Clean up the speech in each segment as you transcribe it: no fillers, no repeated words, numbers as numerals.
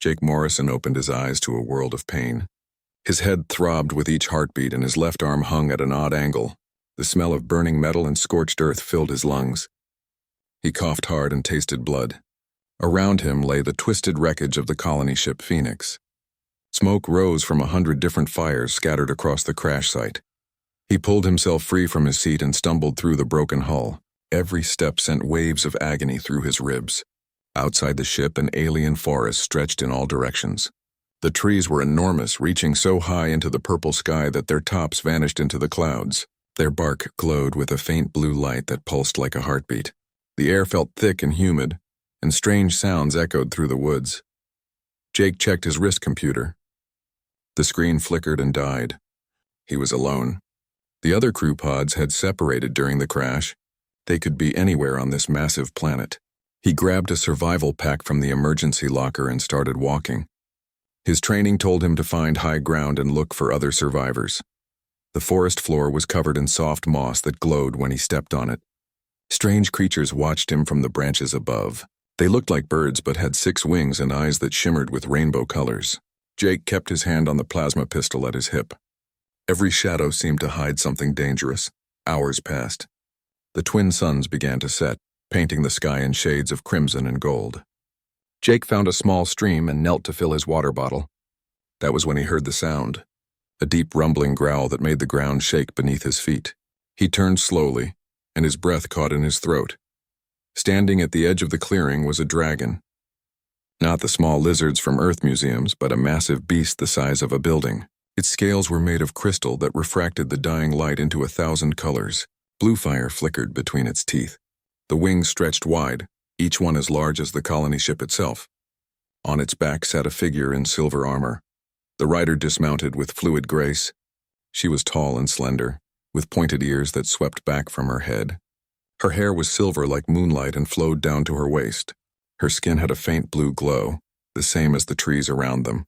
Jake Morrison opened his eyes to a world of pain. His head throbbed with each heartbeat and his left arm hung at an odd angle. The smell of burning metal and scorched earth filled his lungs. He coughed hard and tasted blood. Around him lay the twisted wreckage of the colony ship Phoenix. Smoke rose from 100 different fires scattered across the crash site. He pulled himself free from his seat and stumbled through the broken hull. Every step sent waves of agony through his ribs. Outside the ship, an alien forest stretched in all directions. The trees were enormous, reaching so high into the purple sky that their tops vanished into the clouds. Their bark glowed with a faint blue light that pulsed like a heartbeat. The air felt thick and humid, and strange sounds echoed through the woods. Jake checked his wrist computer. The screen flickered and died. He was alone. The other crew pods had separated during the crash. They could be anywhere on this massive planet. He grabbed a survival pack from the emergency locker and started walking. His training told him to find high ground and look for other survivors. The forest floor was covered in soft moss that glowed when he stepped on it. Strange creatures watched him from the branches above. They looked like birds but had 6 wings and eyes that shimmered with rainbow colors. Jake kept his hand on the plasma pistol at his hip. Every shadow seemed to hide something dangerous. Hours passed. The twin suns began to set, painting the sky in shades of crimson and gold. Jake found a small stream and knelt to fill his water bottle. That was when he heard the sound, a deep rumbling growl that made the ground shake beneath his feet. He turned slowly, and his breath caught in his throat. Standing at the edge of the clearing was a dragon. Not the small lizards from Earth museums, but a massive beast the size of a building. Its scales were made of crystal that refracted the dying light into 1,000 colors. Blue fire flickered between its teeth. The wings stretched wide, each one as large as the colony ship itself. On its back sat a figure in silver armor. The rider dismounted with fluid grace. She was tall and slender, with pointed ears that swept back from her head. Her hair was silver like moonlight and flowed down to her waist. Her skin had a faint blue glow, the same as the trees around them.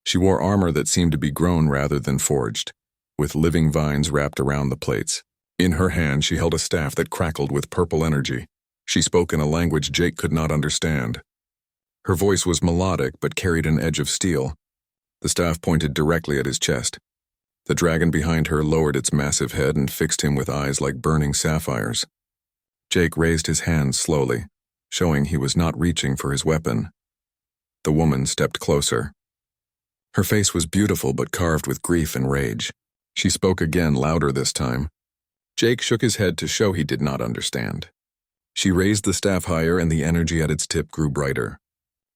She wore armor that seemed to be grown rather than forged, with living vines wrapped around the plates. In her hand she held a staff that crackled with purple energy. She spoke in a language Jake could not understand. Her voice was melodic but carried an edge of steel. The staff pointed directly at his chest. The dragon behind her lowered its massive head and fixed him with eyes like burning sapphires. Jake raised his hands slowly, showing he was not reaching for his weapon. The woman stepped closer. Her face was beautiful but carved with grief and rage. She spoke again, louder this time. Jake shook his head to show he did not understand. She raised the staff higher and the energy at its tip grew brighter.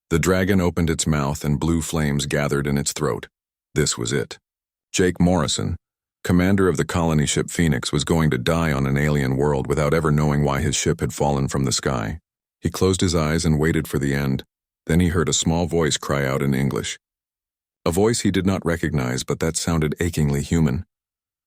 The dragon opened its mouth and blue flames gathered in its throat. This was it. Jake Morrison, commander of the colony ship Phoenix, was going to die on an alien world without ever knowing why his ship had fallen from the sky. He closed his eyes and waited for the end. Then he heard a small voice cry out in English. A voice he did not recognize, but that sounded achingly human.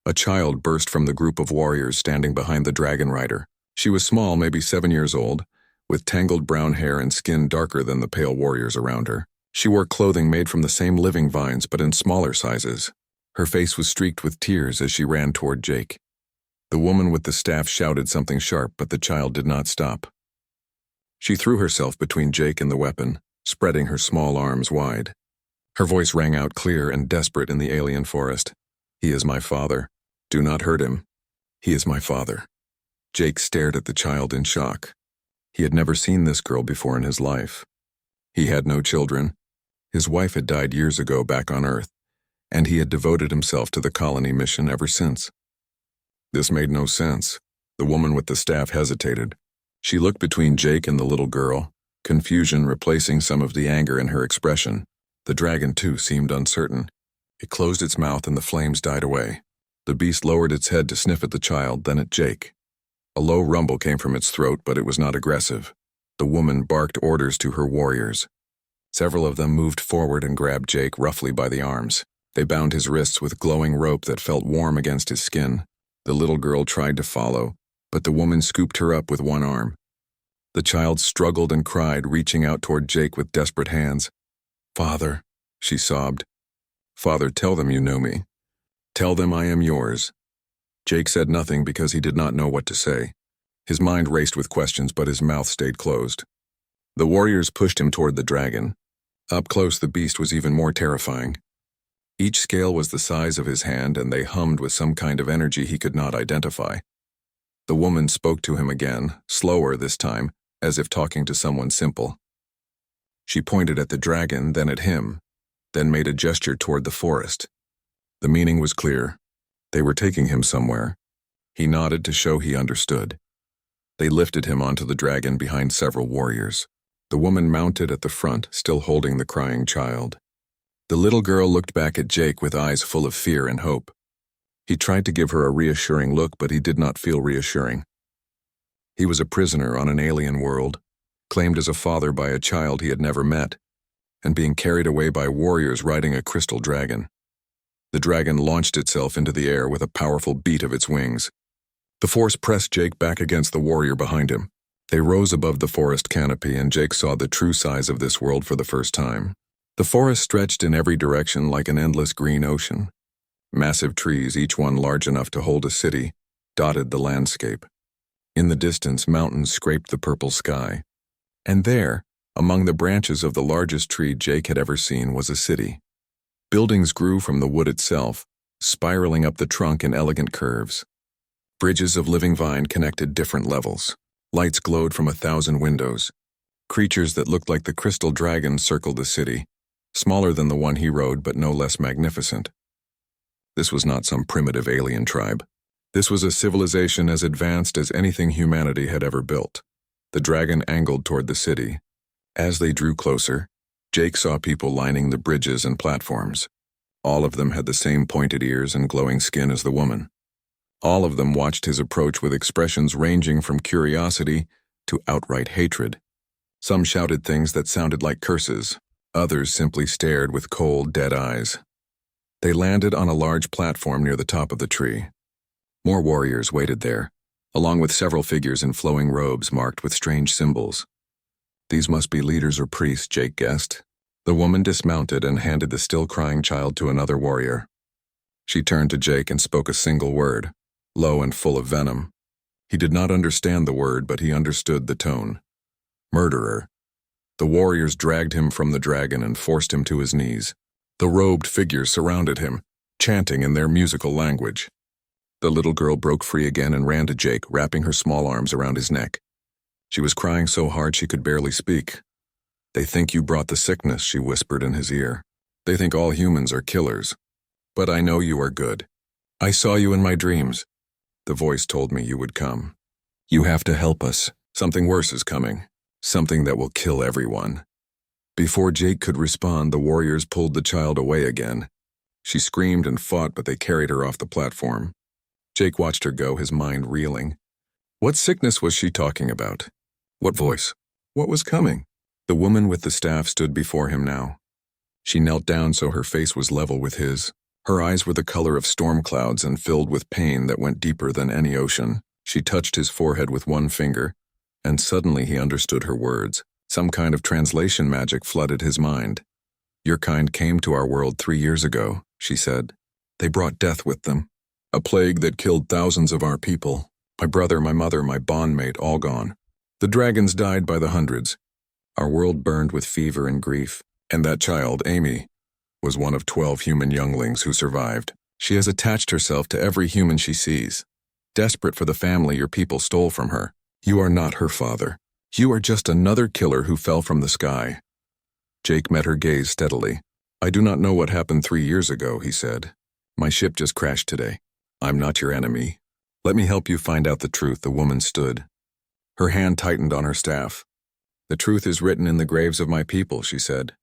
A child burst from the group of warriors standing behind the dragon rider. She was small, maybe 7 years old, with tangled brown hair and skin darker than the pale warriors around her. She wore clothing made from the same living vines but in smaller sizes. Her face was streaked with tears as she ran toward Jake. The woman with the staff shouted something sharp, but the child did not stop. She threw herself between Jake and the weapon, spreading her small arms wide. Her voice rang out clear and desperate in the alien forest. "He is my father. Do not hurt him. He is my father." Jake stared at the child in shock. He had never seen this girl before in his life. He had no children. His wife had died years ago back on Earth, and he had devoted himself to the colony mission ever since. This made no sense. The woman with the staff hesitated. She looked between Jake and the little girl, confusion replacing some of the anger in her expression. The dragon, too, seemed uncertain. It closed its mouth and the flames died away. The beast lowered its head to sniff at the child, then at Jake. A low rumble came from its throat, but it was not aggressive. The woman barked orders to her warriors. Several of them moved forward and grabbed Jake roughly by the arms. They bound his wrists with glowing rope that felt warm against his skin. The little girl tried to follow, but the woman scooped her up with one arm. The child struggled and cried, reaching out toward Jake with desperate hands. "Father," she sobbed. "Father, tell them you know me. Tell them I am yours." Jake said nothing because he did not know what to say. His mind raced with questions, but his mouth stayed closed. The warriors pushed him toward the dragon. Up close, the beast was even more terrifying. Each scale was the size of his hand, and they hummed with some kind of energy he could not identify. The woman spoke to him again, slower this time, as if talking to someone simple. She pointed at the dragon, then at him, then made a gesture toward the forest. The meaning was clear. They were taking him somewhere. He nodded to show he understood. They lifted him onto the dragon behind several warriors. The woman mounted at the front, still holding the crying child. The little girl looked back at Jake with eyes full of fear and hope. He tried to give her a reassuring look, but he did not feel reassuring. He was a prisoner on an alien world, claimed as a father by a child he had never met, and being carried away by warriors riding a crystal dragon. The dragon launched itself into the air with a powerful beat of its wings. The force pressed Jake back against the warrior behind him. They rose above the forest canopy, and Jake saw the true size of this world for the first time. The forest stretched in every direction like an endless green ocean. Massive trees, each one large enough to hold a city, dotted the landscape. In the distance, mountains scraped the purple sky. And there, among the branches of the largest tree Jake had ever seen, was a city. Buildings grew from the wood itself, spiraling up the trunk in elegant curves. Bridges of living vine connected different levels. Lights glowed from 1,000 windows. Creatures that looked like the crystal dragon circled the city, smaller than the one he rode but no less magnificent. This was not some primitive alien tribe. This was a civilization as advanced as anything humanity had ever built. The dragon angled toward the city. As they drew closer, Jake saw people lining the bridges and platforms. All of them had the same pointed ears and glowing skin as the woman. All of them watched his approach with expressions ranging from curiosity to outright hatred. Some shouted things that sounded like curses. Others simply stared with cold, dead eyes. They landed on a large platform near the top of the tree. More warriors waited there, along with several figures in flowing robes marked with strange symbols. These must be leaders or priests, Jake guessed. The woman dismounted and handed the still crying child to another warrior. She turned to Jake and spoke a single word, low and full of venom. He did not understand the word, but he understood the tone. Murderer. The warriors dragged him from the dragon and forced him to his knees. The robed figures surrounded him, chanting in their musical language. The little girl broke free again and ran to Jake, wrapping her small arms around his neck. She was crying so hard she could barely speak. "They think you brought the sickness," she whispered in his ear. "They think all humans are killers. But I know you are good. I saw you in my dreams. The voice told me you would come. You have to help us. Something worse is coming. Something that will kill everyone." Before Jake could respond, the warriors pulled the child away again. She screamed and fought, but they carried her off the platform. Jake watched her go, his mind reeling. What sickness was she talking about? What voice? What was coming? The woman with the staff stood before him now. She knelt down so her face was level with his. Her eyes were the color of storm clouds and filled with pain that went deeper than any ocean. She touched his forehead with one finger, and suddenly he understood her words. Some kind of translation magic flooded his mind. "Your kind came to our world 3 years ago," she said. "They brought death with them. A plague that killed thousands of our people. My brother, my mother, my bondmate, all gone. The dragons died by the hundreds. Our world burned with fever and grief. And that child, Amy, was one of 12 human younglings who survived. She has attached herself to every human she sees. Desperate for the family your people stole from her. You are not her father. You are just another killer who fell from the sky." Jake met her gaze steadily. "I do not know what happened 3 years ago," he said. "My ship just crashed today. I'm not your enemy. Let me help you find out the truth." The woman stood. Her hand tightened on her staff. "The truth is written in the graves of my people," she said.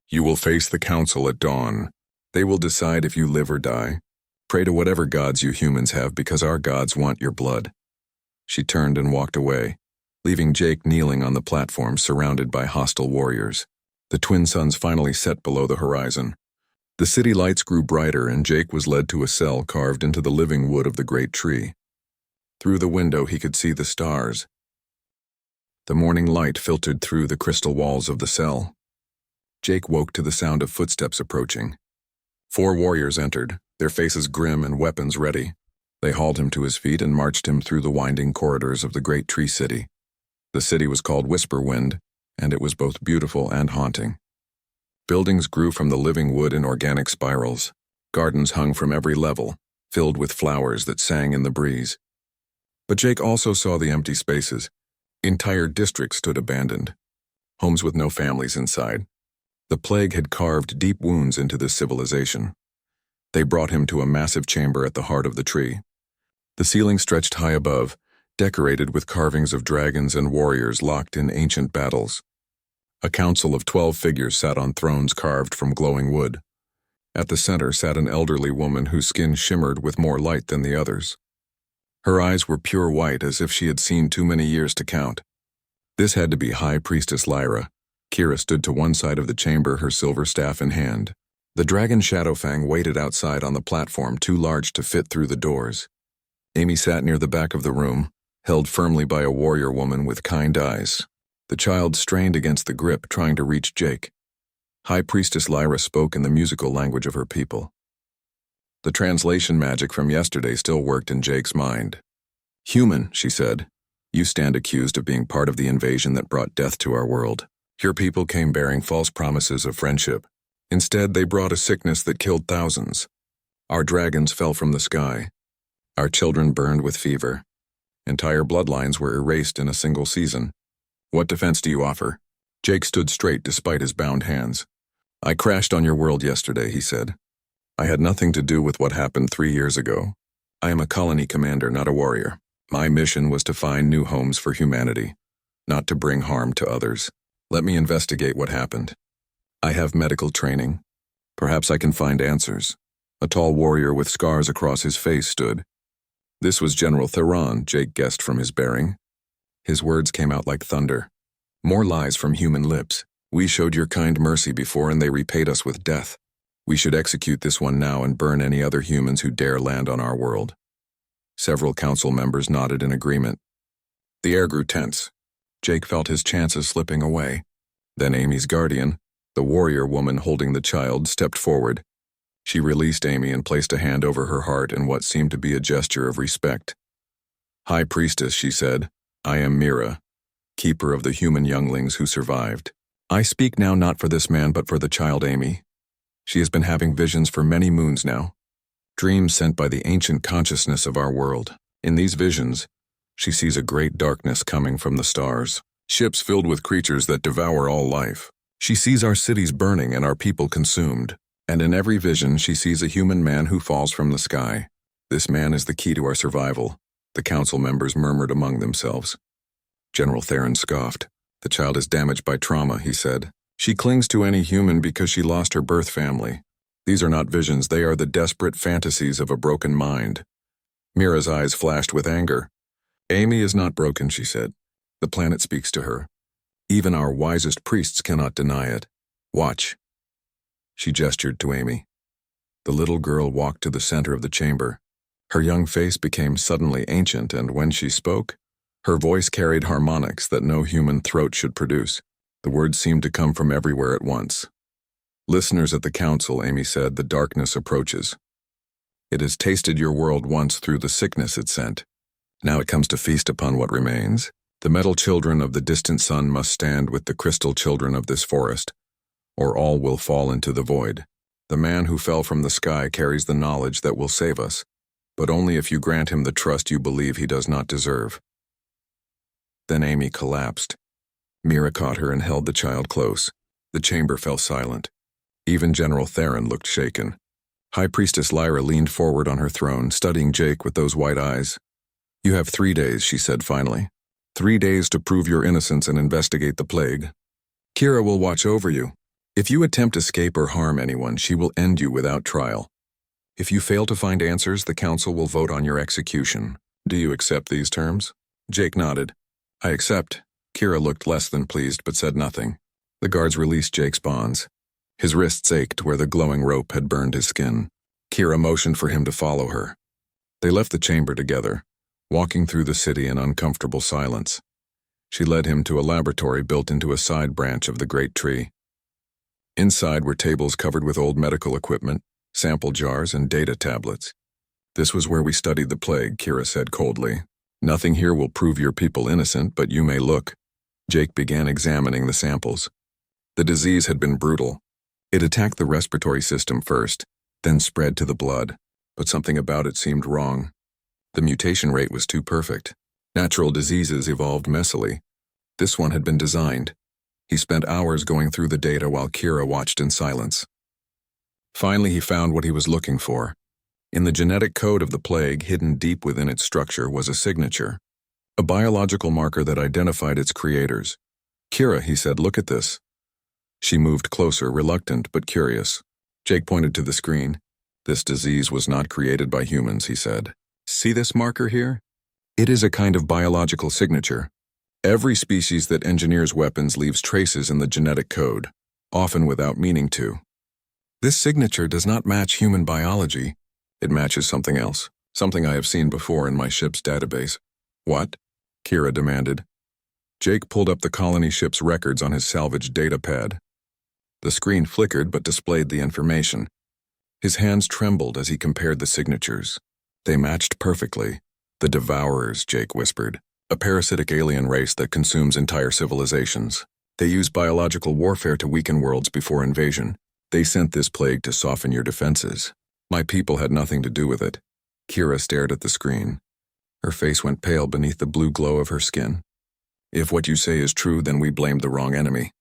"You will face the council at dawn. They will decide if you live or die. Pray to whatever gods you humans have, because our gods want your blood." She turned and walked away, leaving Jake kneeling on the platform surrounded by hostile warriors. The twin suns finally set below the horizon. The city lights grew brighter, and Jake was led to a cell carved into the living wood of the great tree. Through the window he could see the stars. The morning light filtered through the crystal walls of the cell. Jake woke to the sound of footsteps approaching. 4 warriors entered, their faces grim and weapons ready. They hauled him to his feet and marched him through the winding corridors of the great tree city. The city was called Whisperwind, and it was both beautiful and haunting. Buildings grew from the living wood in organic spirals. Gardens hung from every level, filled with flowers that sang in the breeze. But Jake also saw the empty spaces. Entire districts stood abandoned, homes with no families inside. The plague had carved deep wounds into this civilization. They brought him to a massive chamber at the heart of the tree. The ceiling stretched high above, decorated with carvings of dragons and warriors locked in ancient battles. A council of 12 figures sat on thrones carved from glowing wood. At the center sat an elderly woman whose skin shimmered with more light than the others. Her eyes were pure white, as if she had seen too many years to count. This had to be High Priestess Lyra. Kira stood to one side of the chamber, her silver staff in hand. The dragon Shadowfang waited outside on the platform, too large to fit through the doors. Amy sat near the back of the room, held firmly by a warrior woman with kind eyes. The child strained against the grip, trying to reach Jake. High Priestess Lyra spoke in the musical language of her people. The translation magic from yesterday still worked in Jake's mind. "Human," she said, "you stand accused of being part of the invasion that brought death to our world. Your people came bearing false promises of friendship. Instead, they brought a sickness that killed thousands. Our dragons fell from the sky. Our children burned with fever. Entire bloodlines were erased in a single season. What defense do you offer?" Jake stood straight despite his bound hands. "I crashed on your world yesterday," he said. "I had nothing to do with what happened 3 years ago. I am a colony commander, not a warrior. My mission was to find new homes for humanity, not to bring harm to others. Let me investigate what happened. I have medical training. Perhaps I can find answers." A tall warrior with scars across his face stood. This was General Theron, Jake guessed from his bearing. His words came out like thunder. "More lies from human lips. We showed your kind mercy before and they repaid us with death. We should execute this one now and burn any other humans who dare land on our world." Several council members nodded in agreement. The air grew tense. Jake felt his chances slipping away. Then Amy's guardian, the warrior woman holding the child, stepped forward. She released Amy and placed a hand over her heart in what seemed to be a gesture of respect. "High Priestess," she said, "I am Mira, keeper of the human younglings who survived. I speak now not for this man but for the child Amy. She has been having visions for many moons now, dreams sent by the ancient consciousness of our world. In these visions, she sees a great darkness coming from the stars, ships filled with creatures that devour all life. She sees our cities burning and our people consumed. And in every vision, she sees a human man who falls from the sky. This man is the key to our survival," the council members murmured among themselves. General Theron scoffed. "The child is damaged by trauma," he said. "She clings to any human because she lost her birth family. These are not visions, they are the desperate fantasies of a broken mind." Mira's eyes flashed with anger. "Amy is not broken," she said. "The planet speaks to her. Even our wisest priests cannot deny it. Watch." She gestured to Amy. The little girl walked to the center of the chamber. Her young face became suddenly ancient, and when she spoke, her voice carried harmonics that no human throat should produce. The words seemed to come from everywhere at once. "Listeners at the council," Amy said, "the darkness approaches. It has tasted your world once through the sickness it sent. Now it comes to feast upon what remains. The metal children of the distant sun must stand with the crystal children of this forest, or all will fall into the void. The man who fell from the sky carries the knowledge that will save us, but only if you grant him the trust you believe he does not deserve." Then Amy collapsed. Mira caught her and held the child close. The chamber fell silent. Even General Theron looked shaken. High Priestess Lyra leaned forward on her throne, studying Jake with those white eyes. "You have 3 days," she said finally. 3 days to prove your innocence and investigate the plague. Kira will watch over you. If you attempt escape or harm anyone, she will end you without trial. If you fail to find answers, the council will vote on your execution. Do you accept these terms?" Jake nodded. "I accept." Kira looked less than pleased but said nothing. The guards released Jake's bonds. His wrists ached where the glowing rope had burned his skin. Kira motioned for him to follow her. They left the chamber together, walking through the city in uncomfortable silence. She led him to a laboratory built into a side branch of the great tree. Inside were tables covered with old medical equipment, sample jars, and data tablets. "This was where we studied the plague," Kira said coldly. "Nothing here will prove your people innocent, but you may look." Jake began examining the samples. The disease had been brutal. It attacked the respiratory system first, then spread to the blood, but something about it seemed wrong. The mutation rate was too perfect. Natural diseases evolved messily. This one had been designed. He spent hours going through the data while Kira watched in silence. Finally, he found what he was looking for. In the genetic code of the plague, hidden deep within its structure, was a signature, a biological marker that identified its creators. "Kira," he said, "look at this." She moved closer, reluctant but curious. Jake pointed to the screen. "This disease was not created by humans," he said. "See this marker here? It is a kind of biological signature. Every species that engineers weapons leaves traces in the genetic code, often without meaning to. This signature does not match human biology. It matches something else, something I have seen before in my ship's database." "What?" Kira demanded. Jake pulled up the colony ship's records on his salvage data pad. The screen flickered but displayed the information. His hands trembled as he compared the signatures. They matched perfectly. "The Devourers," Jake whispered. "A parasitic alien race that consumes entire civilizations. They use biological warfare to weaken worlds before invasion. They sent this plague to soften your defenses. My people had nothing to do with it." Kira stared at the screen. Her face went pale beneath the blue glow of her skin. "If what you say is true, then we blamed the wrong enemy."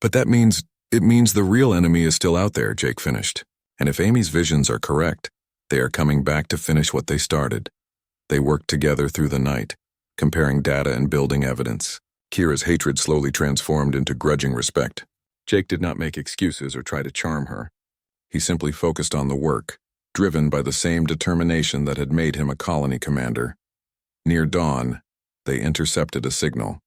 "But it means the real enemy is still out there," Jake finished. "And if Amy's visions are correct, they are coming back to finish what they started." They worked together through the night, comparing data and building evidence. Kira's hatred slowly transformed into grudging respect. Jake did not make excuses or try to charm her. He simply focused on the work, driven by the same determination that had made him a colony commander. Near dawn, they intercepted a signal.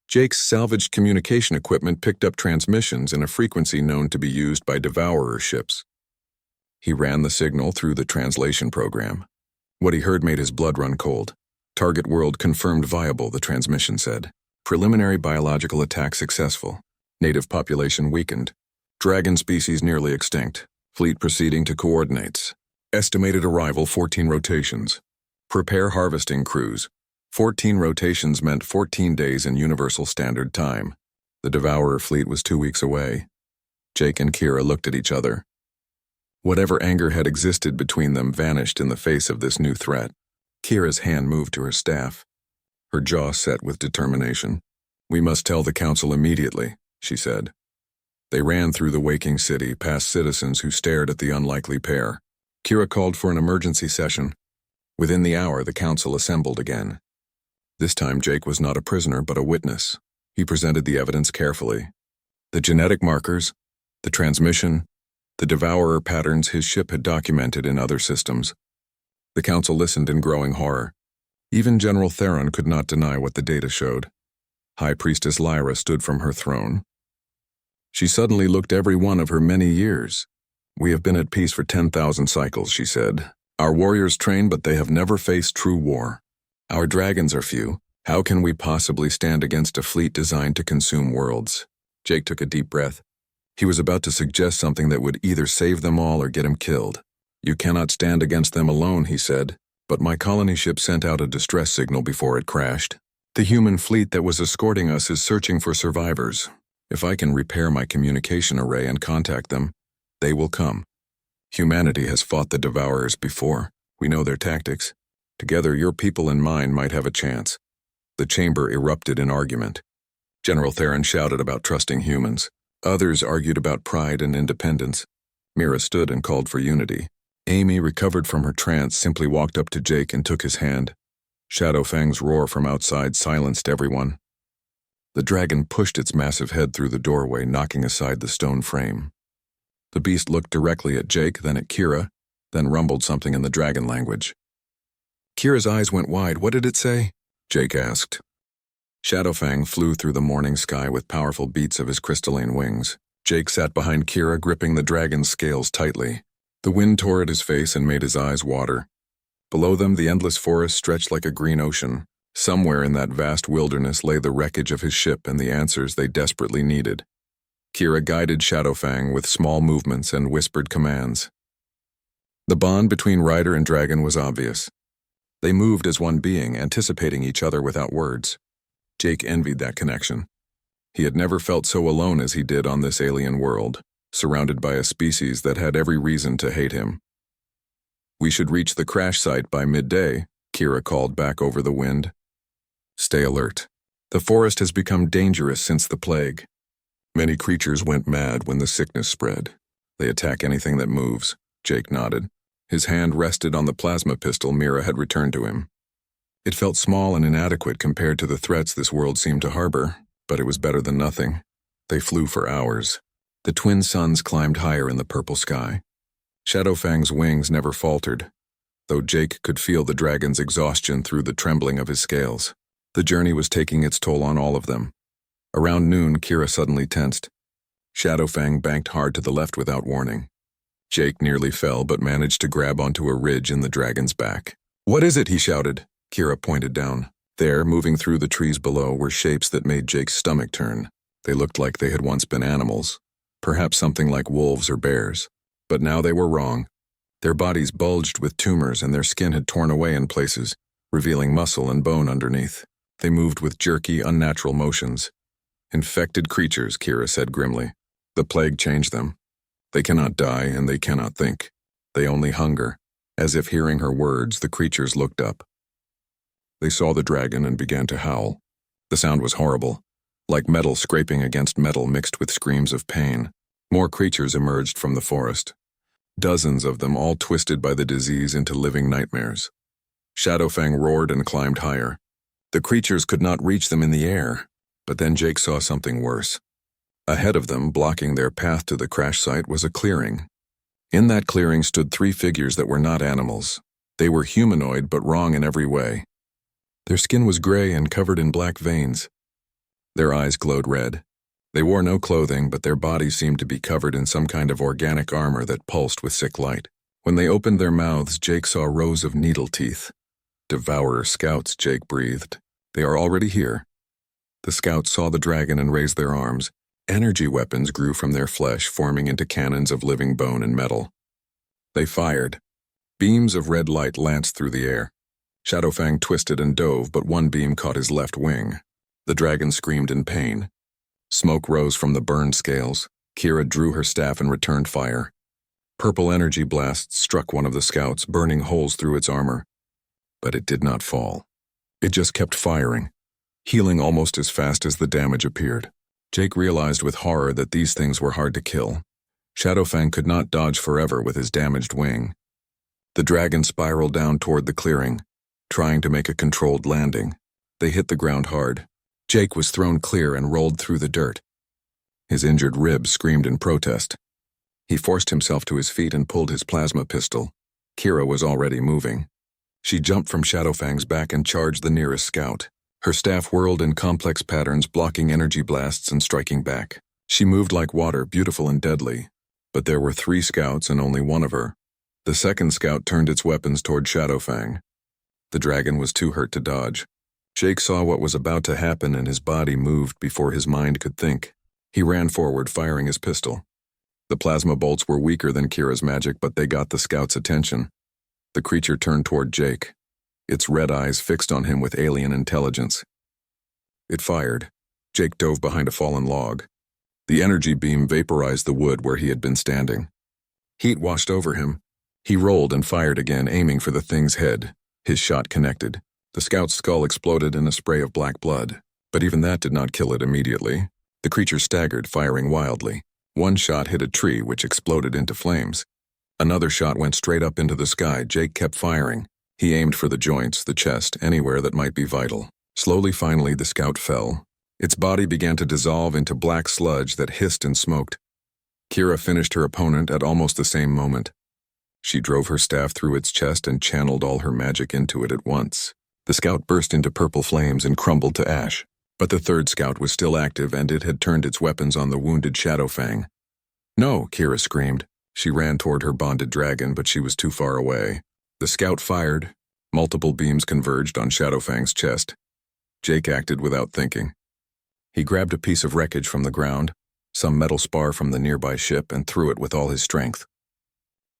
Jake's salvaged communication equipment picked up transmissions in a frequency known to be used by Devourer ships. He ran the signal through the translation program. What he heard made his blood run cold. "Target world confirmed viable," the transmission said. "Preliminary biological attack successful. Native population weakened. Dragon species nearly extinct. Fleet proceeding to coordinates. Estimated arrival 14 rotations. Prepare harvesting crews." 14 rotations meant 14 days in Universal Standard Time. The Devourer fleet was 2 weeks away. Jake and Kira looked at each other. Whatever anger had existed between them vanished in the face of this new threat. Kira's hand moved to her staff. Her jaw set with determination. "We must tell the council immediately," she said. They ran through the waking city, past citizens who stared at the unlikely pair. Kira called for an emergency session. Within the hour, the council assembled again. This time, Jake was not a prisoner, but a witness. He presented the evidence carefully. The genetic markers, the transmission, the Devourer patterns his ship had documented in other systems. The council listened in growing horror. Even General Theron could not deny what the data showed. High Priestess Lyra stood from her throne. She suddenly looked every one of her many years. "We have been at peace for 10,000 cycles," she said. "Our warriors train, but they have never faced true war. Our dragons are few. How can we possibly stand against a fleet designed to consume worlds?" Jake took a deep breath. He was about to suggest something that would either save them all or get him killed. "You cannot stand against them alone," he said, "but my colony ship sent out a distress signal before it crashed. The human fleet that was escorting us is searching for survivors. If I can repair my communication array and contact them, they will come. Humanity has fought the Devourers before. We know their tactics. Together, your people and mine might have a chance." The chamber erupted in argument. General Theron shouted about trusting humans. Others argued about pride and independence. Mira stood and called for unity. Amy, recovered from her trance, simply walked up to Jake and took his hand. Shadowfang's roar from outside silenced everyone. The dragon pushed its massive head through the doorway, knocking aside the stone frame. The beast looked directly at Jake, then at Kira, then rumbled something in the dragon language. Kira's eyes went wide. "What did it say?" Jake asked. Shadowfang flew through the morning sky with powerful beats of his crystalline wings. Jake sat behind Kira, gripping the dragon's scales tightly. The wind tore at his face and made his eyes water. Below them, the endless forest stretched like a green ocean. Somewhere in that vast wilderness lay the wreckage of his ship and the answers they desperately needed. Kira guided Shadowfang with small movements and whispered commands. The bond between rider and dragon was obvious. They moved as one being, anticipating each other without words. Jake envied that connection. He had never felt so alone as he did on this alien world. surrounded by a species that had every reason to hate him. "We should reach the crash site by midday," Kira called back over the wind. "Stay alert. The forest has become dangerous since the plague. Many creatures went mad when the sickness spread. They attack anything that moves," Jake nodded. His hand rested on the plasma pistol Mira had returned to him. It felt small and inadequate compared to the threats this world seemed to harbor, but it was better than nothing. They flew for hours. The twin suns climbed higher in the purple sky. Shadowfang's wings never faltered, though Jake could feel the dragon's exhaustion through the trembling of his scales. The journey was taking its toll on all of them. Around noon, Kira suddenly tensed. Shadowfang banked hard to the left without warning. Jake nearly fell but managed to grab onto a ridge in the dragon's back. "What is it?" he shouted. Kira pointed down. There, moving through the trees below, were shapes that made Jake's stomach turn. They looked like they had once been animals, perhaps something like wolves or bears. But now they were wrong. Their bodies bulged with tumors and their skin had torn away in places, revealing muscle and bone underneath. They moved with jerky, unnatural motions. "Infected creatures," Kira said grimly. "The plague changed them. They cannot die and they cannot think. They only hunger." As if hearing her words, the creatures looked up. They saw the dragon and began to howl. The sound was horrible, like metal scraping against metal mixed with screams of pain. More creatures emerged from the forest. Dozens of them, all twisted by the disease into living nightmares. Shadowfang roared and climbed higher. The creatures could not reach them in the air, but then Jake saw something worse. Ahead of them, blocking their path to the crash site, was a clearing. In that clearing stood 3 figures that were not animals. They were humanoid but wrong in every way. Their skin was gray and covered in black veins. Their eyes glowed red. They wore no clothing, but their bodies seemed to be covered in some kind of organic armor that pulsed with sick light. When they opened their mouths, Jake saw rows of needle teeth. "Devourer scouts," Jake breathed. "They are already here." The scouts saw the dragon and raised their arms. Energy weapons grew from their flesh, forming into cannons of living bone and metal. They fired. Beams of red light lanced through the air. Shadowfang twisted and dove, but one beam caught his left wing. The dragon screamed in pain. Smoke rose from the burned scales. Kira drew her staff and returned fire. Purple energy blasts struck one of the scouts, burning holes through its armor. But it did not fall. It just kept firing, healing almost as fast as the damage appeared. Jake realized with horror that these things were hard to kill. Shadowfang could not dodge forever with his damaged wing. The dragon spiraled down toward the clearing, trying to make a controlled landing. They hit the ground hard. Jake was thrown clear and rolled through the dirt. His injured ribs screamed in protest. He forced himself to his feet and pulled his plasma pistol. Kira was already moving. She jumped from Shadowfang's back and charged the nearest scout. Her staff whirled in complex patterns, blocking energy blasts and striking back. She moved like water, beautiful and deadly. But there were 3 scouts and only one of her. The second scout turned its weapons toward Shadowfang. The dragon was too hurt to dodge. Jake saw what was about to happen and his body moved before his mind could think. He ran forward, firing his pistol. The plasma bolts were weaker than Kira's magic, but they got the scout's attention. The creature turned toward Jake, its red eyes fixed on him with alien intelligence. It fired. Jake dove behind a fallen log. The energy beam vaporized the wood where he had been standing. Heat washed over him. He rolled and fired again, aiming for the thing's head. His shot connected. The scout's skull exploded in a spray of black blood, but even that did not kill it immediately. The creature staggered, firing wildly. One shot hit a tree, which exploded into flames. Another shot went straight up into the sky. Jake kept firing. He aimed for the joints, the chest, anywhere that might be vital. Slowly, finally, the scout fell. Its body began to dissolve into black sludge that hissed and smoked. Kira finished her opponent at almost the same moment. She drove her staff through its chest and channeled all her magic into it at once. The scout burst into purple flames and crumbled to ash. But the third scout was still active, and it had turned its weapons on the wounded Shadowfang. "No!" Kira screamed. She ran toward her bonded dragon, but she was too far away. The scout fired. Multiple beams converged on Shadowfang's chest. Jake acted without thinking. He grabbed a piece of wreckage from the ground, some metal spar from the nearby ship, and threw it with all his strength.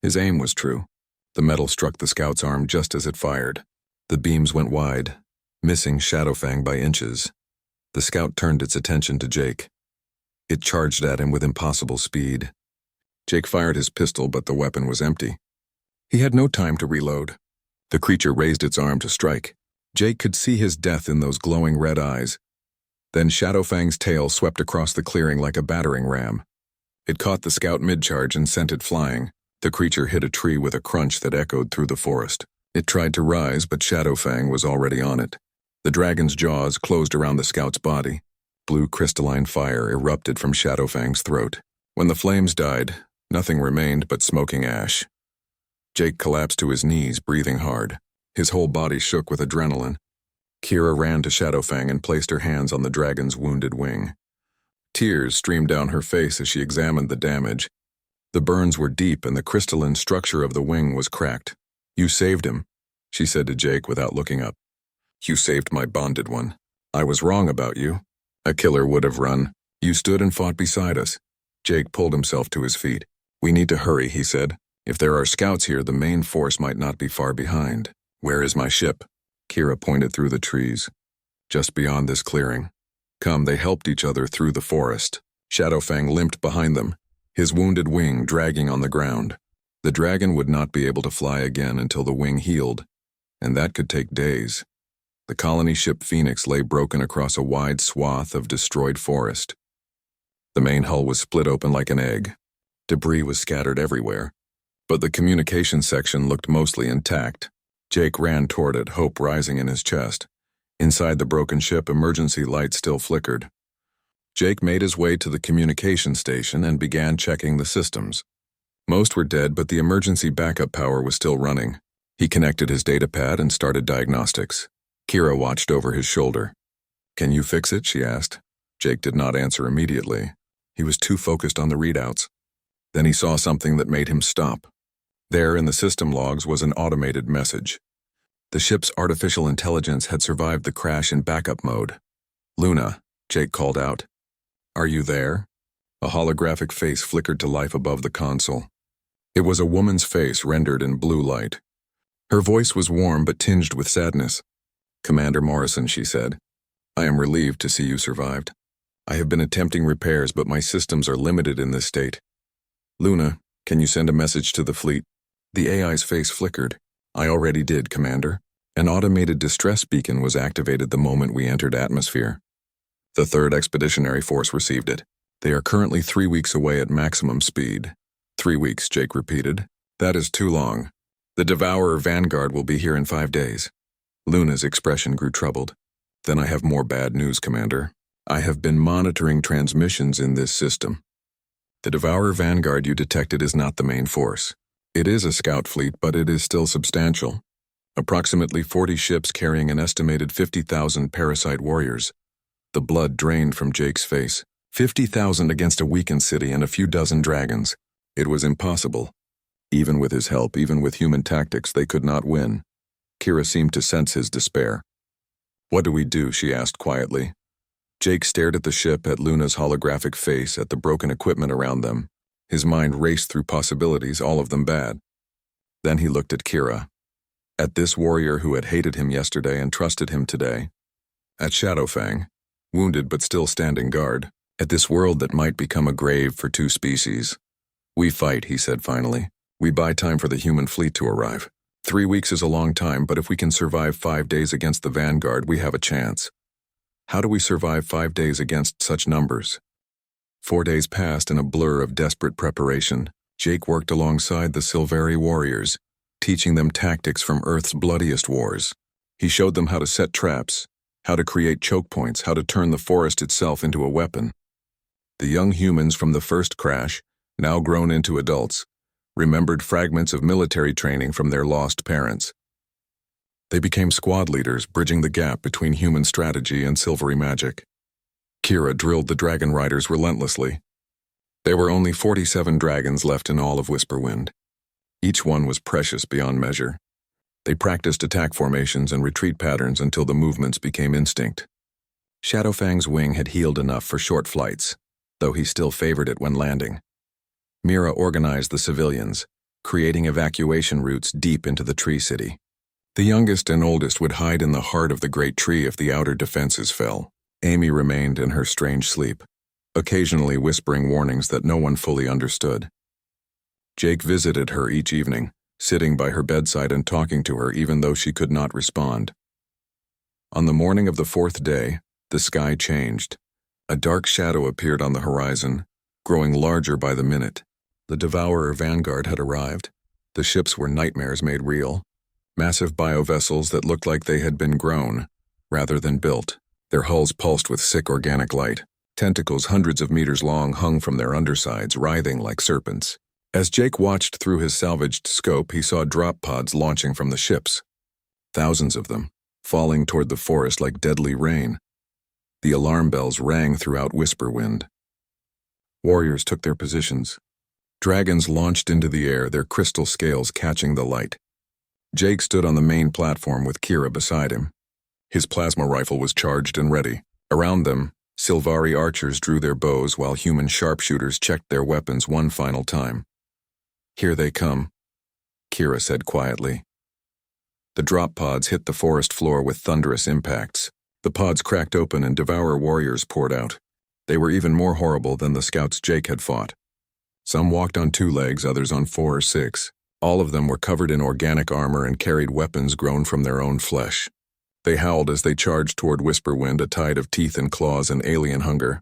His aim was true. The metal struck the scout's arm just as it fired. The beams went wide, missing Shadowfang by inches. The scout turned its attention to Jake. It charged at him with impossible speed. Jake fired his pistol, but the weapon was empty. He had no time to reload. The creature raised its arm to strike. Jake could see his death in those glowing red eyes. Then Shadowfang's tail swept across the clearing like a battering ram. It caught the scout mid-charge and sent it flying. The creature hit a tree with a crunch that echoed through the forest. It tried to rise, but Shadowfang was already on it. The dragon's jaws closed around the scout's body. Blue crystalline fire erupted from Shadowfang's throat. When the flames died, nothing remained but smoking ash. Jake collapsed to his knees, breathing hard. His whole body shook with adrenaline. Kira ran to Shadowfang and placed her hands on the dragon's wounded wing. Tears streamed down her face as she examined the damage. The burns were deep and the crystalline structure of the wing was cracked. "You saved him," she said to Jake without looking up. "You saved my bonded one. I was wrong about you. A killer would have run. You stood and fought beside us." Jake pulled himself to his feet. "We need to hurry," he said. "If there are scouts here, the main force might not be far behind." "Where is my ship?" Kira pointed through the trees. "Just beyond this clearing." Come, they helped each other through the forest. Shadowfang limped behind them, his wounded wing dragging on the ground. The dragon would not be able to fly again until the wing healed, and that could take days. The colony ship Phoenix lay broken across a wide swath of destroyed forest. The main hull was split open like an egg. Debris was scattered everywhere, but the communication section looked mostly intact. Jake ran toward it, hope rising in his chest. Inside the broken ship, emergency lights still flickered. Jake made his way to the communication station and began checking the systems. Most were dead, but the emergency backup power was still running. He connected his datapad and started diagnostics. Kira watched over his shoulder. "Can you fix it?" she asked. Jake did not answer immediately. He was too focused on the readouts. Then he saw something that made him stop. There in the system logs was an automated message. The ship's artificial intelligence had survived the crash in backup mode. "Luna," Jake called out. "Are you there?" A holographic face flickered to life above the console. It was a woman's face rendered in blue light. Her voice was warm but tinged with sadness. "Commander Morrison," she said, "I am relieved to see you survived. I have been attempting repairs, but my systems are limited in this state. Luna, can you send a message to the fleet?" The AI's face flickered. "I already did, Commander. An automated distress beacon was activated the moment we entered atmosphere. The 3rd Expeditionary Force received it. They are currently 3 weeks away at maximum speed." 3 weeks, Jake repeated. "That is too long. The Devourer Vanguard will be here in 5 days. Luna's expression grew troubled. "Then I have more bad news, Commander. I have been monitoring transmissions in this system. The Devourer Vanguard you detected is not the main force. It is a scout fleet, but it is still substantial. Approximately 40 ships carrying an estimated 50,000 parasite warriors." The blood drained from Jake's face. 50,000 against a weakened city and a few dozen dragons. It was impossible. Even with his help, even with human tactics, they could not win. Kira seemed to sense his despair. "What do we do?" she asked quietly. Jake stared at the ship, at Luna's holographic face, at the broken equipment around them. His mind raced through possibilities, all of them bad. Then he looked at Kira. At this warrior who had hated him yesterday and trusted him today. At Shadowfang, wounded but still standing guard. At this world that might become a grave for 2 species. "We fight," he said finally. "We buy time for the human fleet to arrive. 3 weeks is a long time, but if we can survive 5 days against the Vanguard, we have a chance." How do we survive 5 days against such numbers? 4 days passed in a blur of desperate preparation. Jake worked alongside the Silveri warriors, teaching them tactics from Earth's bloodiest wars. He showed them how to set traps, how to create choke points, how to turn the forest itself into a weapon. The young humans from the first crash, now grown into adults, remembered fragments of military training from their lost parents. They became squad leaders, bridging the gap between human strategy and silvery magic. Kira drilled the dragon riders relentlessly. There were only 47 dragons left in all of Whisperwind. Each one was precious beyond measure. They practiced attack formations and retreat patterns until the movements became instinct. Shadowfang's wing had healed enough for short flights, though he still favored it when landing. Mira organized the civilians, creating evacuation routes deep into the tree city. The youngest and oldest would hide in the heart of the great tree if the outer defenses fell. Amy remained in her strange sleep, occasionally whispering warnings that no one fully understood. Jake visited her each evening, sitting by her bedside and talking to her even though she could not respond. On the morning of the fourth day, the sky changed. A dark shadow appeared on the horizon, growing larger by the minute. The Devourer vanguard had arrived. The ships were nightmares made real. Massive biovessels that looked like they had been grown, rather than built. Their hulls pulsed with sick organic light. Tentacles hundreds of meters long hung from their undersides, writhing like serpents. As Jake watched through his salvaged scope, he saw drop pods launching from the ships. Thousands of them, falling toward the forest like deadly rain. The alarm bells rang throughout Whisperwind. Warriors took their positions. Dragons launched into the air, their crystal scales catching the light. Jake stood on the main platform with Kira beside him. His plasma rifle was charged and ready. Around them, Sylvari archers drew their bows while human sharpshooters checked their weapons one final time. "Here they come," Kira said quietly. The drop pods hit the forest floor with thunderous impacts. The pods cracked open and Devourer warriors poured out. They were even more horrible than the scouts Jake had fought. Some walked on 2 legs, others on 4 or 6. All of them were covered in organic armor and carried weapons grown from their own flesh. They howled as they charged toward Whisperwind, a tide of teeth and claws and alien hunger.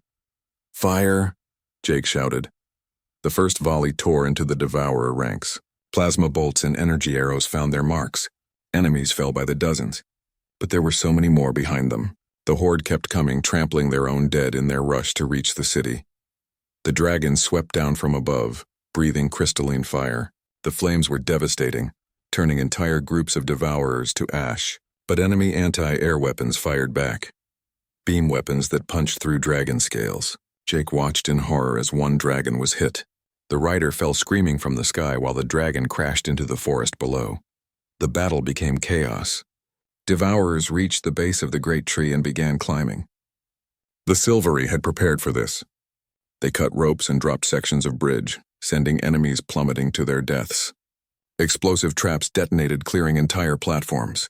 "Fire!" Jake shouted. The first volley tore into the Devourer ranks. Plasma bolts and energy arrows found their marks. Enemies fell by the dozens. But there were so many more behind them. The horde kept coming, trampling their own dead in their rush to reach the city. The dragons swept down from above, breathing crystalline fire. The flames were devastating, turning entire groups of Devourers to ash. But enemy anti-air weapons fired back. Beam weapons that punched through dragon scales. Jake watched in horror as one dragon was hit. The rider fell screaming from the sky while the dragon crashed into the forest below. The battle became chaos. Devourers reached the base of the great tree and began climbing. The Sylvari had prepared for this. They cut ropes and dropped sections of bridge, sending enemies plummeting to their deaths. Explosive traps detonated, clearing entire platforms.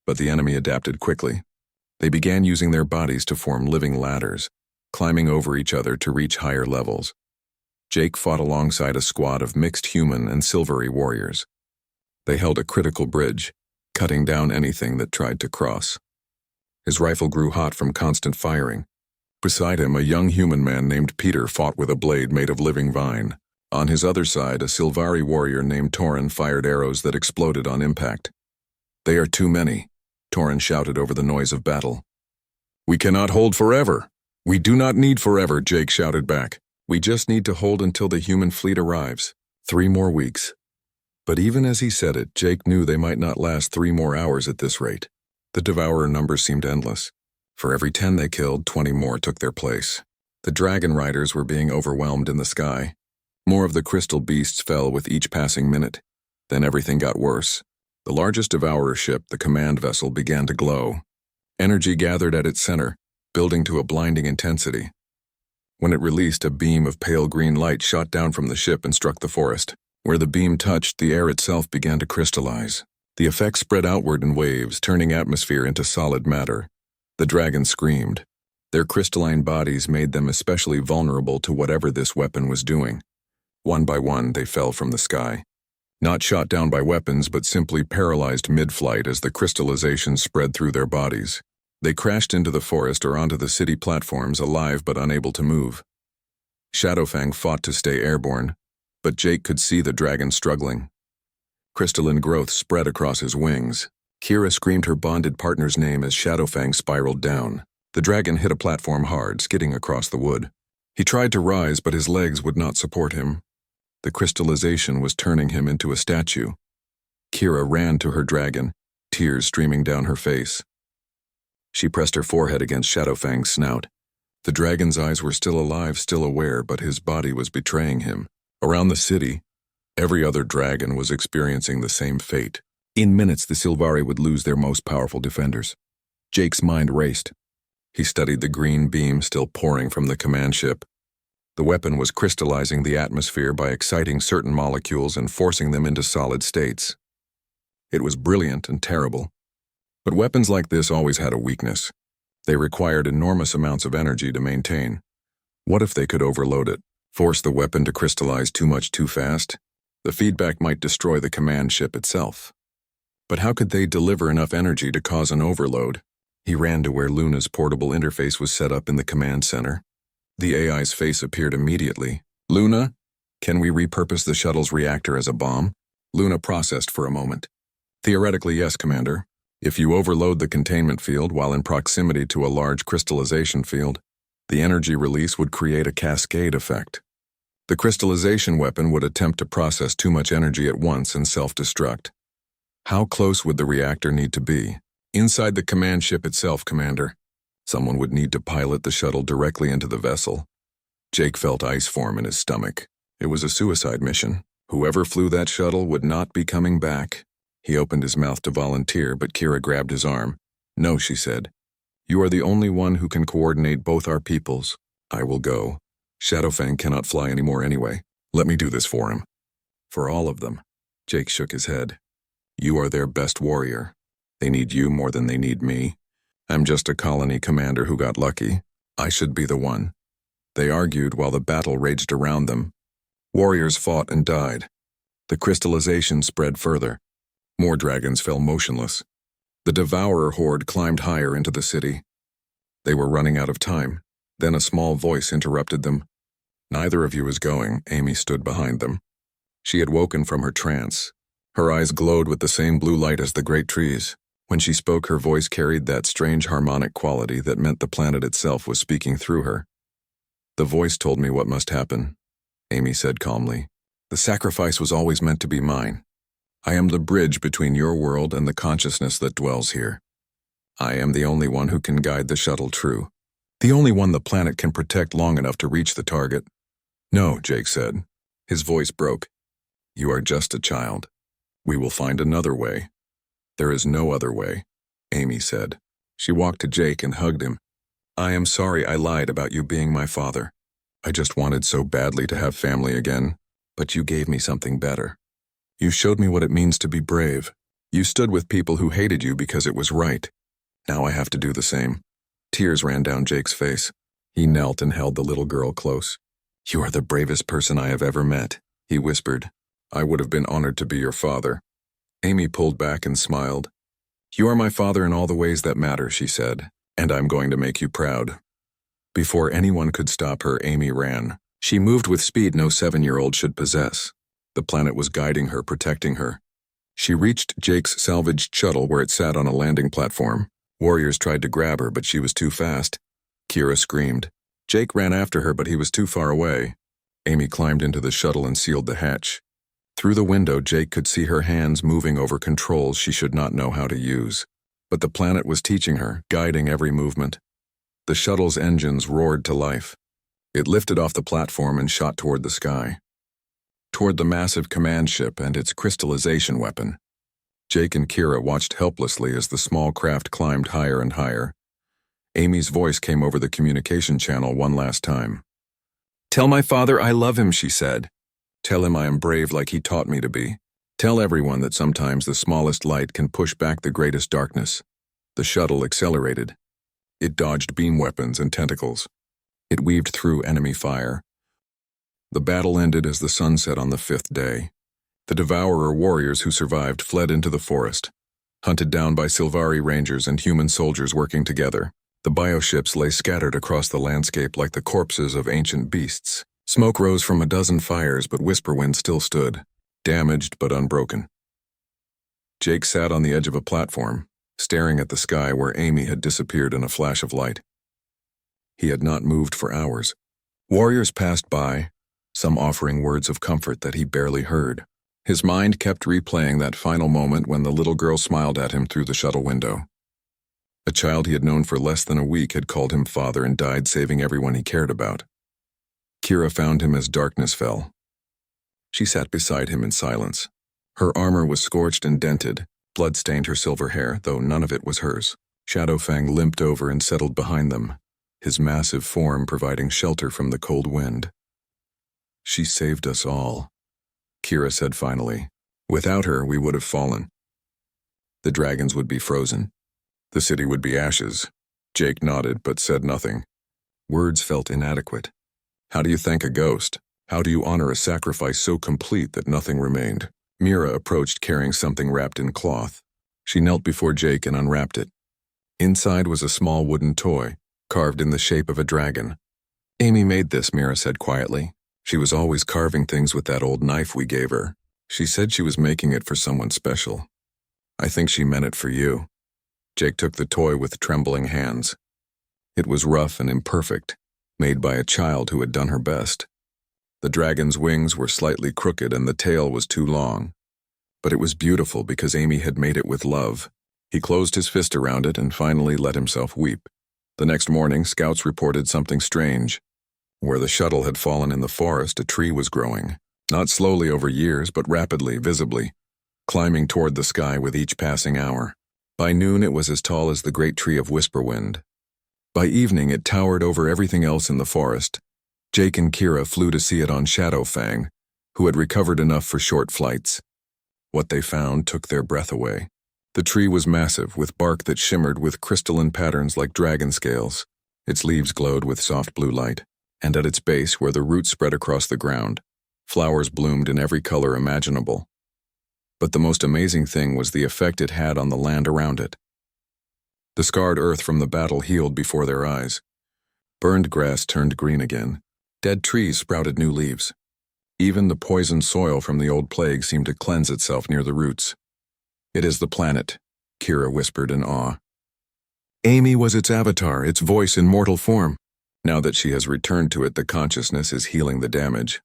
But the enemy adapted quickly. They began using their bodies to form living ladders, climbing over each other to reach higher levels. Jake fought alongside a squad of mixed human and Sylvari warriors. They held a critical bridge, cutting down anything that tried to cross. His rifle grew hot from constant firing. Beside him, a young human man named Peter fought with a blade made of living vine. On his other side, a Sylvari warrior named Torin fired arrows that exploded on impact. "They are too many," Torin shouted over the noise of battle. "We cannot hold forever." "We do not need forever," Jake shouted back. "We just need to hold until the human fleet arrives. 3 more weeks. But even as he said it, Jake knew they might not last 3 more hours at this rate. The Devourer numbers seemed endless. For every 10 they killed, 20 more took their place. The dragon riders were being overwhelmed in the sky. More of the crystal beasts fell with each passing minute. Then everything got worse. The largest Devourer ship, the command vessel, began to glow. Energy gathered at its center, building to a blinding intensity. When it released, a beam of pale green light shot down from the ship and struck the forest. Where the beam touched, the air itself began to crystallize. The effect spread outward in waves, turning atmosphere into solid matter. The dragons screamed. Their crystalline bodies made them especially vulnerable to whatever this weapon was doing. One by one, they fell from the sky. Not shot down by weapons, but simply paralyzed mid-flight as the crystallization spread through their bodies. They crashed into the forest or onto the city platforms, alive but unable to move. Shadowfang fought to stay airborne, but Jake could see the dragon struggling. Crystalline growth spread across his wings. Kira screamed her bonded partner's name as Shadowfang spiraled down. The dragon hit a platform hard, skidding across the wood. He tried to rise, but his legs would not support him. The crystallization was turning him into a statue. Kira ran to her dragon, tears streaming down her face. She pressed her forehead against Shadowfang's snout. The dragon's eyes were still alive, still aware, but his body was betraying him. Around the city, every other dragon was experiencing the same fate. In minutes, the Sylvari would lose their most powerful defenders. Jake's mind raced. He studied the green beam still pouring from the command ship. The weapon was crystallizing the atmosphere by exciting certain molecules and forcing them into solid states. It was brilliant and terrible. But weapons like this always had a weakness. They required enormous amounts of energy to maintain. What if they could overload it, force the weapon to crystallize too much too fast? The feedback might destroy the command ship itself. But how could they deliver enough energy to cause an overload? He ran to where Luna's portable interface was set up in the command center. The AI's face appeared immediately. "Luna, can we repurpose the shuttle's reactor as a bomb?" Luna processed for a moment. "Theoretically, yes, Commander. If you overload the containment field while in proximity to a large crystallization field, the energy release would create a cascade effect. The crystallization weapon would attempt to process too much energy at once and self-destruct. How close would the reactor need to be? Inside the command ship itself, Commander. Someone would need to pilot the shuttle directly into the vessel." Jake felt ice form in his stomach. It was a suicide mission. Whoever flew that shuttle would not be coming back. He opened his mouth to volunteer, but Kira grabbed his arm. "No," she said. "You are the only one who can coordinate both our peoples. I will go. Shadowfang cannot fly anymore anyway. Let me do this for him." "For all of them." Jake shook his head. "You are their best warrior. They need you more than they need me. I'm just a colony commander who got lucky. I should be the one." They argued while the battle raged around them. Warriors fought and died. The crystallization spread further. More dragons fell motionless. The Devourer horde climbed higher into the city. They were running out of time. Then a small voice interrupted them. "Neither of you is going." Amy stood behind them. She had woken from her trance. Her eyes glowed with the same blue light as the great trees. When she spoke, her voice carried that strange harmonic quality that meant the planet itself was speaking through her. "The voice told me what must happen," Amy said calmly. "The sacrifice was always meant to be mine. I am the bridge between your world and the consciousness that dwells here. I am the only one who can guide the shuttle true. The only one the planet can protect long enough to reach the target." "No," Jake said. His voice broke. "You are just a child. We will find another way." "There is no other way," Amy said. She walked to Jake and hugged him. "I am sorry I lied about you being my father. I just wanted so badly to have family again, but you gave me something better. You showed me what it means to be brave. You stood with people who hated you because it was right. Now I have to do the same." Tears ran down Jake's face. He knelt and held the little girl close. "You are the bravest person I have ever met," he whispered. "I would have been honored to be your father." Amy pulled back and smiled. "You are my father in all the ways that matter," she said, "and I'm going to make you proud." Before anyone could stop her, Amy ran. She moved with speed no 7-year-old should possess. The planet was guiding her, protecting her. She reached Jake's salvaged shuttle where it sat on a landing platform. Warriors tried to grab her, but she was too fast. Kira screamed. Jake ran after her, but he was too far away. Amy climbed into the shuttle and sealed the hatch. Through the window, Jake could see her hands moving over controls she should not know how to use. But the planet was teaching her, guiding every movement. The shuttle's engines roared to life. It lifted off the platform and shot toward the sky. Toward the massive command ship and its crystallization weapon. Jake and Kira watched helplessly as the small craft climbed higher and higher. Amy's voice came over the communication channel one last time. "Tell my father I love him," she said. "Tell him I am brave like he taught me to be. Tell everyone that sometimes the smallest light can push back the greatest darkness." The shuttle accelerated. It dodged beam weapons and tentacles. It weaved through enemy fire. The battle ended as the sun set on the 5th day. The Devourer warriors who survived fled into the forest, hunted down by Sylvari rangers and human soldiers working together. The bioships lay scattered across the landscape like the corpses of ancient beasts. Smoke rose from a dozen fires, but Whisperwind still stood, damaged but unbroken. Jake sat on the edge of a platform, staring at the sky where Amy had disappeared in a flash of light. He had not moved for hours. Warriors passed by, some offering words of comfort that he barely heard. His mind kept replaying that final moment when the little girl smiled at him through the shuttle window. A child he had known for less than a week had called him father and died saving everyone he cared about. Kira found him as darkness fell. She sat beside him in silence. Her armor was scorched and dented, blood stained her silver hair, though none of it was hers. Shadowfang limped over and settled behind them, his massive form providing shelter from the cold wind. "She saved us all," Kira said finally. "Without her, we would have fallen. The dragons would be frozen. The city would be ashes." Jake nodded but said nothing. Words felt inadequate. "How do you thank a ghost?" How do you honor a sacrifice so complete that nothing remained? Mira approached carrying something wrapped in cloth. She knelt before Jake and unwrapped it. Inside was a small wooden toy, carved in the shape of a dragon. Amy made this, Mira said quietly. She was always carving things with that old knife we gave her. She said she was making it for someone special. I think she meant it for you. Jake took the toy with trembling hands. It was rough and imperfect, made by a child who had done her best. The dragon's wings were slightly crooked and the tail was too long. But it was beautiful because Amy had made it with love. He closed his fist around it and finally let himself weep. The next morning, scouts reported something strange. Where the shuttle had fallen in the forest, a tree was growing. Not slowly over years, but rapidly, visibly, climbing toward the sky with each passing hour. By noon, it was as tall as the great tree of Whisperwind. By evening, it towered over everything else in the forest. Jake and Kira flew to see it on Shadowfang, who had recovered enough for short flights. What they found took their breath away. The tree was massive, with bark that shimmered with crystalline patterns like dragon scales. Its leaves glowed with soft blue light, and at its base, where the roots spread across the ground, flowers bloomed in every color imaginable. But the most amazing thing was the effect it had on the land around it. The scarred earth from the battle healed before their eyes. Burned grass turned green again. Dead trees sprouted new leaves. Even the poisoned soil from the old plague seemed to cleanse itself near the roots. It is the planet, Kira whispered in awe. Amy was its avatar, its voice in mortal form. Now that she has returned to it, the consciousness is healing the damage.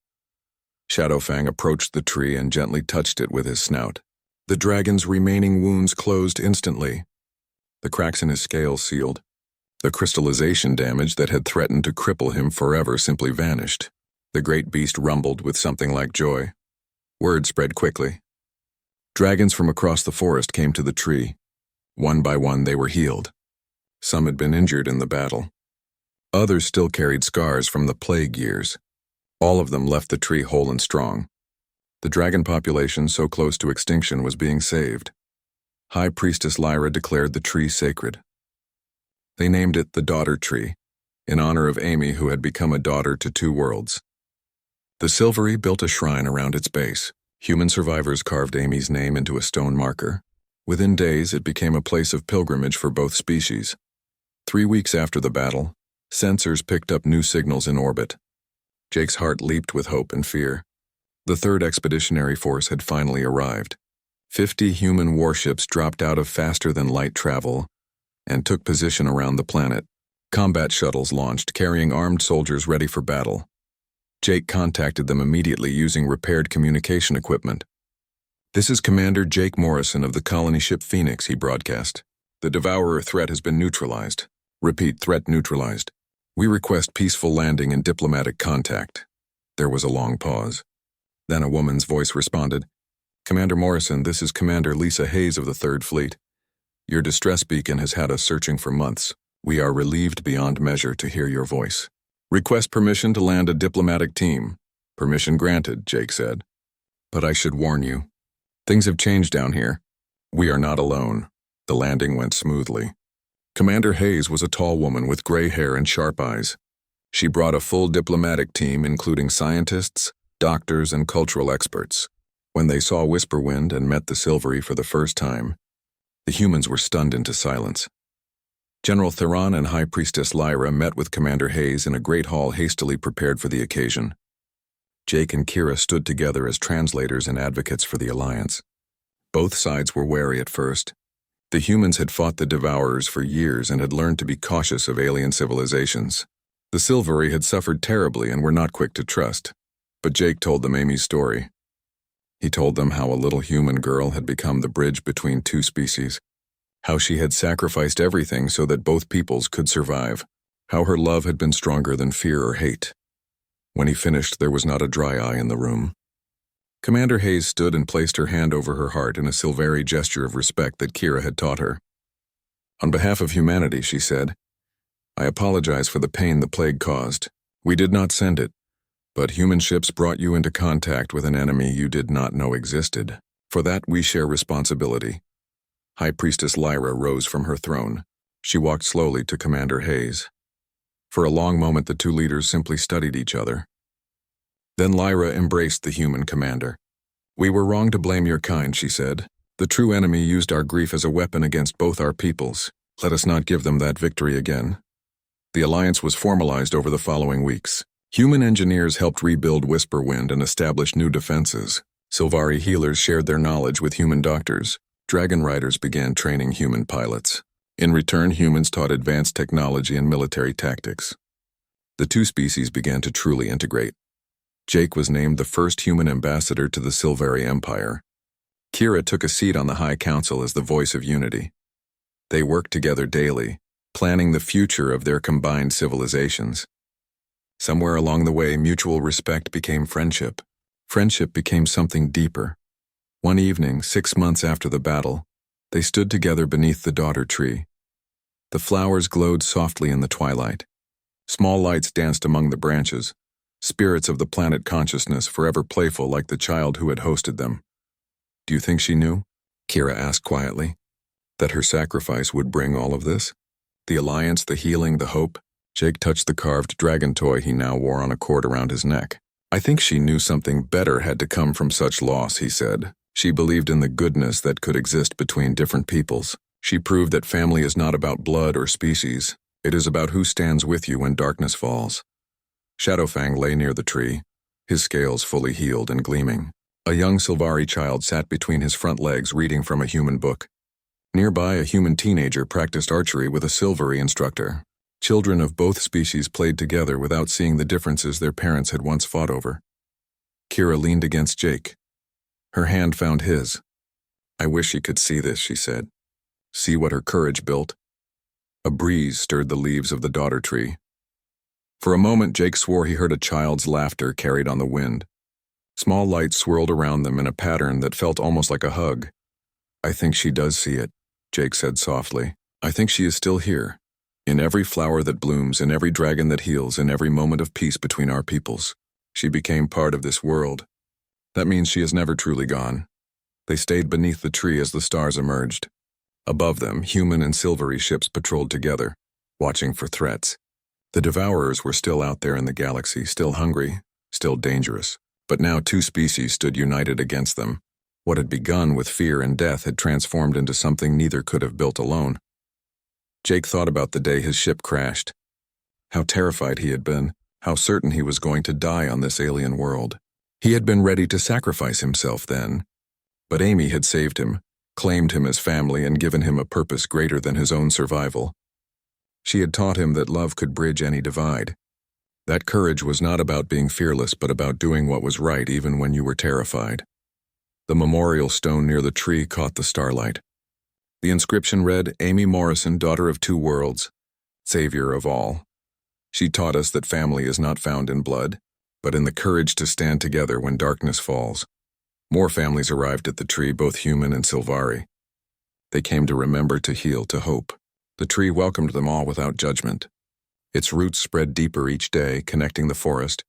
Shadowfang approached the tree and gently touched it with his snout. The dragon's remaining wounds closed instantly. The cracks in his scales sealed. The crystallization damage that had threatened to cripple him forever simply vanished. The great beast rumbled with something like joy. Word spread quickly. Dragons from across the forest came to the tree. One by one they were healed. Some had been injured in the battle. Others still carried scars from the plague years. All of them left the tree whole and strong. The dragon population, so close to extinction, was being saved. High Priestess Lyra declared the tree sacred. They named it the Daughter Tree, in honor of Amy, who had become a daughter to two worlds. The Silvery built a shrine around its base. Human survivors carved Amy's name into a stone marker. Within days, it became a place of pilgrimage for both species. 3 weeks after the battle, sensors picked up new signals in orbit. Jake's heart leaped with hope and fear. The third expeditionary force had finally arrived. 50 human warships dropped out of faster-than-light travel and took position around the planet. Combat shuttles launched, carrying armed soldiers ready for battle. Jake contacted them immediately using repaired communication equipment. "This is Commander Jake Morrison of the colony ship Phoenix," he broadcast. "The Devourer threat has been neutralized. Repeat, threat neutralized. We request peaceful landing and diplomatic contact." There was a long pause. Then a woman's voice responded. "Commander Morrison, this is Commander Lisa Hayes of the Third Fleet. Your distress beacon has had us searching for months. We are relieved beyond measure to hear your voice. Request permission to land a diplomatic team." "Permission granted," Jake said. "But I should warn you. Things have changed down here. We are not alone." The landing went smoothly. Commander Hayes was a tall woman with gray hair and sharp eyes. She brought a full diplomatic team, including scientists, doctors, and cultural experts. When they saw Whisperwind and met the Silvery for the first time, the humans were stunned into silence. General Theron and High Priestess Lyra met with Commander Hayes in a great hall hastily prepared for the occasion. Jake and Kira stood together as translators and advocates for the Alliance. Both sides were wary at first. The humans had fought the Devourers for years and had learned to be cautious of alien civilizations. The Silvery had suffered terribly and were not quick to trust. But Jake told them Amy's story. He told them how a little human girl had become the bridge between two species, how she had sacrificed everything so that both peoples could survive, how her love had been stronger than fear or hate. When he finished, there was not a dry eye in the room. Commander Hayes stood and placed her hand over her heart in a Silvery gesture of respect that Kira had taught her. "On behalf of humanity," she said, "I apologize for the pain the plague caused. We did not send it, but human ships brought you into contact with an enemy you did not know existed. For that, we share responsibility." High Priestess Lyra rose from her throne. She walked slowly to Commander Hayes. For a long moment, the two leaders simply studied each other. Then Lyra embraced the human commander. "We were wrong to blame your kind," she said. "The true enemy used our grief as a weapon against both our peoples. Let us not give them that victory again." The alliance was formalized over the following weeks. Human engineers helped rebuild Whisperwind and establish new defenses. Sylvari healers shared their knowledge with human doctors. Dragon riders began training human pilots. In return, humans taught advanced technology and military tactics. The two species began to truly integrate. Jake was named the first human ambassador to the Sylvari Empire. Kira took a seat on the High Council as the voice of unity. They worked together daily, planning the future of their combined civilizations. Somewhere along the way, mutual respect became friendship. Friendship became something deeper. One evening, 6 months after the battle, they stood together beneath the daughter tree. The flowers glowed softly in the twilight. Small lights danced among the branches, spirits of the planet consciousness forever playful like the child who had hosted them. "Do you think she knew?" Kira asked quietly. "That her sacrifice would bring all of this? The alliance, the healing, the hope?" Jake touched the carved dragon toy he now wore on a cord around his neck. "I think she knew something better had to come from such loss," he said. "She believed in the goodness that could exist between different peoples. She proved that family is not about blood or species. It is about who stands with you when darkness falls." Shadowfang lay near the tree, his scales fully healed and gleaming. A young Sylvari child sat between his front legs reading from a human book. Nearby, a human teenager practiced archery with a Sylvari instructor. Children of both species played together without seeing the differences their parents had once fought over. Kira leaned against Jake. Her hand found his. "I wish he could see this," she said. "See what her courage built." A breeze stirred the leaves of the daughter tree. For a moment, Jake swore he heard a child's laughter carried on the wind. Small lights swirled around them in a pattern that felt almost like a hug. "I think she does see it," Jake said softly. "I think she is still here. In every flower that blooms, in every dragon that heals, in every moment of peace between our peoples. She became part of this world. That means she is never truly gone." They stayed beneath the tree as the stars emerged. Above them, human and Sylvari ships patrolled together, watching for threats. The Devourers were still out there in the galaxy, still hungry, still dangerous. But now two species stood united against them. What had begun with fear and death had transformed into something neither could have built alone. Jake thought about the day his ship crashed. How terrified he had been, how certain he was going to die on this alien world. He had been ready to sacrifice himself then. But Amy had saved him, claimed him as family, and given him a purpose greater than his own survival. She had taught him that love could bridge any divide. That courage was not about being fearless, but about doing what was right even when you were terrified. The memorial stone near the tree caught the starlight. The inscription read, "Amy Morrison, daughter of two worlds, savior of all." She taught us that family is not found in blood, but in the courage to stand together when darkness falls. More families arrived at the tree, both human and Sylvari. They came to remember, to heal, to hope. The tree welcomed them all without judgment. Its roots spread deeper each day, connecting the forest,